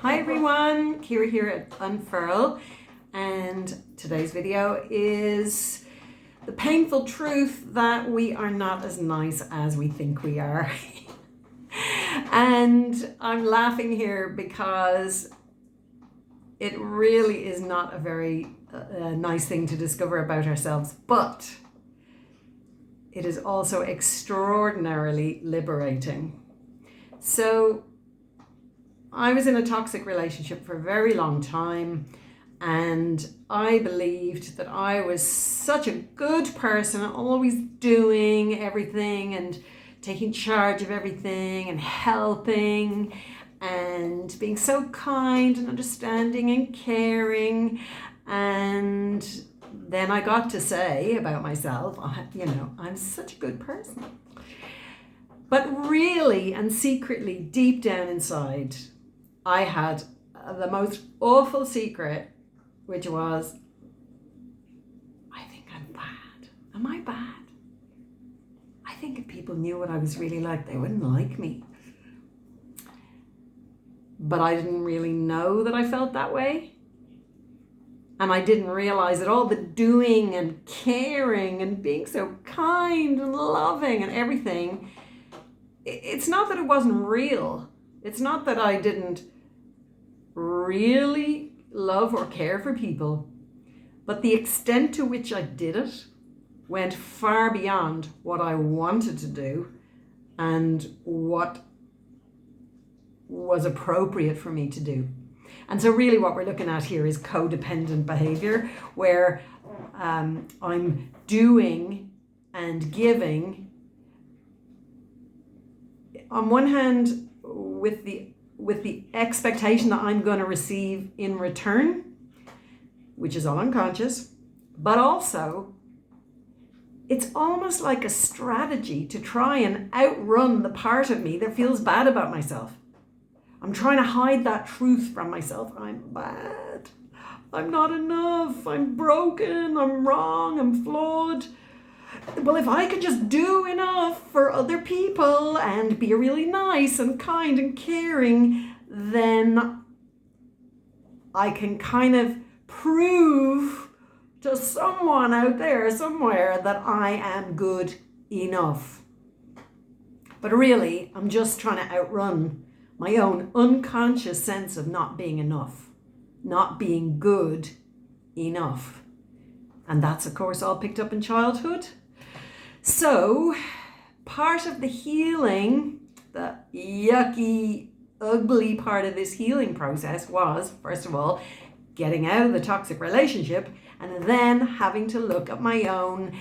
Hi everyone, Kira here at Unfurl, and today's video is the painful truth that we are not as nice as we think we are. And I'm laughing here because it really is not a very nice thing to discover about ourselves, but it is also extraordinarily liberating. So I was in a toxic relationship for a very long time, and I believed that I was such a good person, always doing everything and taking charge of everything and helping and being so kind and understanding and caring. And then I got to say about myself, I'm such a good person. But really and secretly, deep down inside, I had the most awful secret, which was, I think I'm bad. Am I bad? I think if people knew what I was really like, they wouldn't like me. But I didn't really know that I felt that way. And I didn't realize that all the doing and caring and being so kind and loving and everything, it's not that it wasn't real. It's not that I didn't really love or care for people, but the extent to which I did it went far beyond what I wanted to do and what was appropriate for me to do. And so really what we're looking at here is codependent behavior, where I'm doing and giving on one hand with the expectation that I'm going to receive in return, which is all unconscious, but also it's almost like a strategy to try and outrun the part of me that feels bad about myself. I'm trying to hide that truth from myself. I'm bad. I'm not enough. I'm broken. I'm wrong. I'm flawed. Well, if I could just do enough for other people and be really nice and kind and caring, then I can kind of prove to someone out there somewhere that I am good enough. But really, I'm just trying to outrun my own unconscious sense of not being enough, not being good enough. And that's, of course, all picked up in childhood. So part of the healing, the yucky, ugly part of this healing process was, first of all, getting out of the toxic relationship and then having to look at my own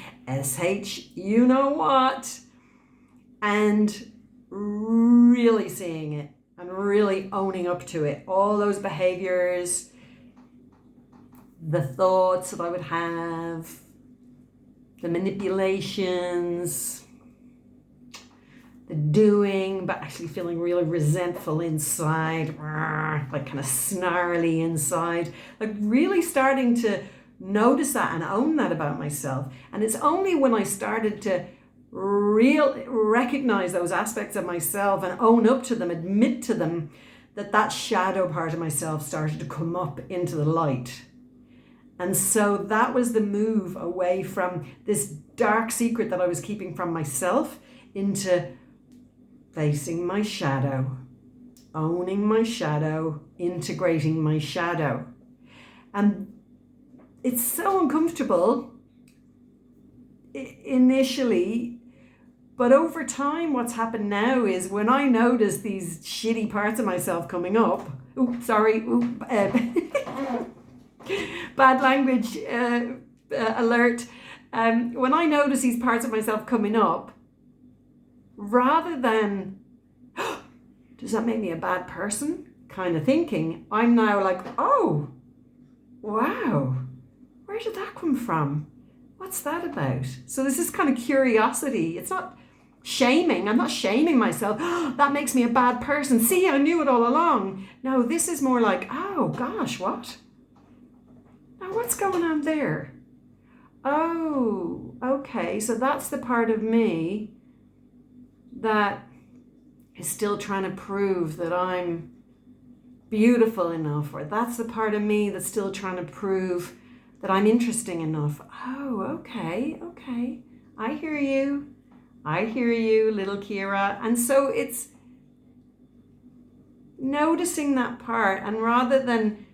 you know what, and really seeing it and really owning up to it. All those behaviors, the thoughts that I would have, the manipulations, the doing, but actually feeling really resentful inside, like kind of snarly inside, like really starting to notice that and own that about myself. And it's only when I started to recognize those aspects of myself and own up to them, admit to them, that shadow part of myself started to come up into the light. And so that was the move away from this dark secret that I was keeping from myself into facing my shadow, owning my shadow, integrating my shadow. And it's so uncomfortable initially, but over time what's happened now is when I notice these shitty parts of myself coming up, bad language alert. When I notice these parts of myself coming up, rather than, does that make me a bad person? Kind of thinking, I'm now like, oh, wow, where did that come from? What's that about? So this is kind of curiosity. It's not shaming. I'm not shaming myself. Oh, that makes me a bad person. See, I knew it all along. No, this is more like, oh gosh, what? Now what's going on there? Oh, okay. So that's the part of me that is still trying to prove that I'm beautiful enough, or that's the part of me that's still trying to prove that I'm interesting enough. Oh, okay. I hear you, little Kira. And so it's noticing that part, and rather than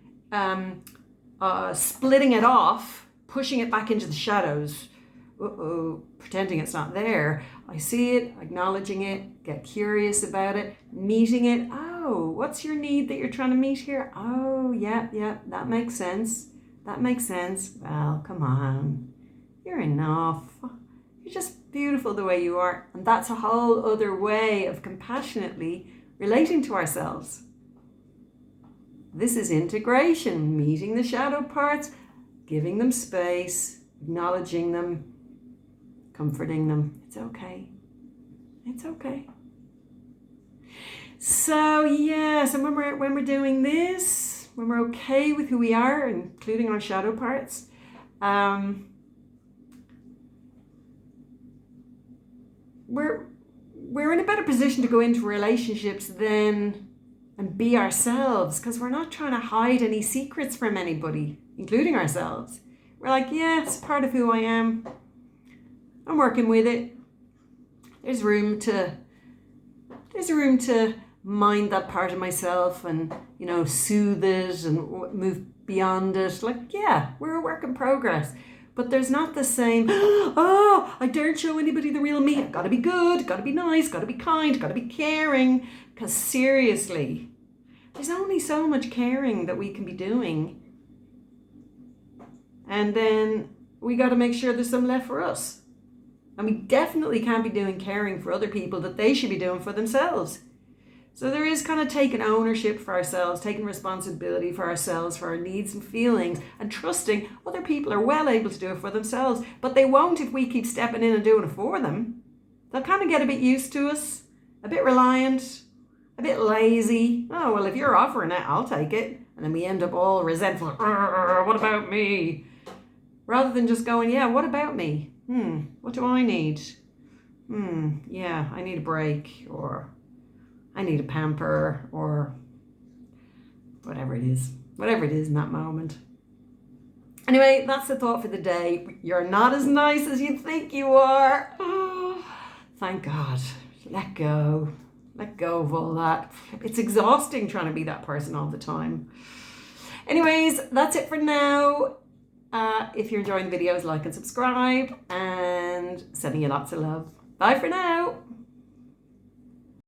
splitting it off, pushing it back into the shadows, pretending it's not there, I see it, acknowledging it, get curious about it, meeting it. Oh, what's your need that you're trying to meet here? Oh, yeah, that makes sense. Well, come on. You're enough. You're just beautiful the way you are. And that's a whole other way of compassionately relating to ourselves. This is integration, meeting the shadow parts, giving them space, acknowledging them, comforting them. It's okay. So yes, and when we're doing this, when we're okay with who we are, including our shadow parts, we're in a better position to go into relationships then and be ourselves, because we're not trying to hide any secrets from anybody, including ourselves. We're like, yeah, it's part of who I am. I'm working with it. There's room to mind that part of myself and, soothe it and move beyond it. Like, yeah, we're a work in progress. But there's not the same, I daren't show anybody the real me. I've got to be good, got to be nice, got to be kind, got to be caring. Because seriously, there's only so much caring that we can be doing. And then we got to make sure there's some left for us. And we definitely can't be doing caring for other people that they should be doing for themselves. So there is kind of taking ownership for ourselves, taking responsibility for ourselves, for our needs and feelings, and trusting other people are well able to do it for themselves, but they won't if we keep stepping in and doing it for them. They'll kind of get a bit used to us, a bit reliant, a bit lazy. Oh, well, if you're offering it, I'll take it. And then we end up all resentful. What about me? Rather than just going, yeah, what about me? What do I need? Yeah, I need a break, or I need a pamper, or whatever it is in that moment. Anyway, that's the thought for the day. You're not as nice as you think you are. Oh, thank God. Let go of all that. It's exhausting trying to be that person all the time. Anyways, that's it for now. If you're enjoying the videos, like and subscribe, and sending you lots of love. Bye for now.